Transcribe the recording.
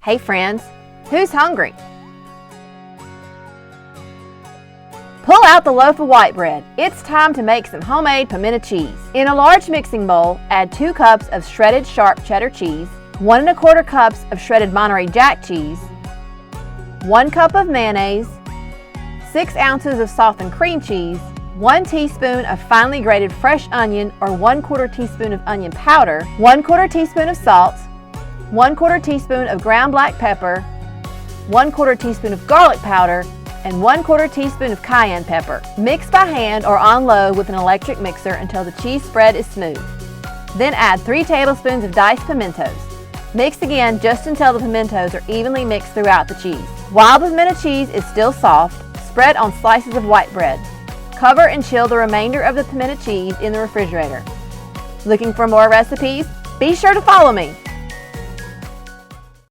Hey friends, who's hungry? Pull out the loaf of white bread. It's time to make some homemade pimento cheese. In a large mixing bowl, add 2 cups of shredded sharp cheddar cheese, 1 1/4 cups of shredded Monterey Jack cheese, 1 cup of mayonnaise, 6 ounces of softened cream cheese, 1 teaspoon of finely grated fresh onion or 1/4 teaspoon of onion powder, 1/4 teaspoon of salt, 1/4 teaspoon of ground black pepper, 1/4 teaspoon of garlic powder, and 1/4 teaspoon of cayenne pepper. Mix by hand or on low with an electric mixer until the cheese spread is smooth. Then add 3 tablespoons of diced pimentos. Mix again just until the pimentos are evenly mixed throughout the cheese. While the pimento cheese is still soft, spread on slices of white bread. Cover and chill the remainder of the pimento cheese in the refrigerator. Looking for more recipes? Be sure to follow me.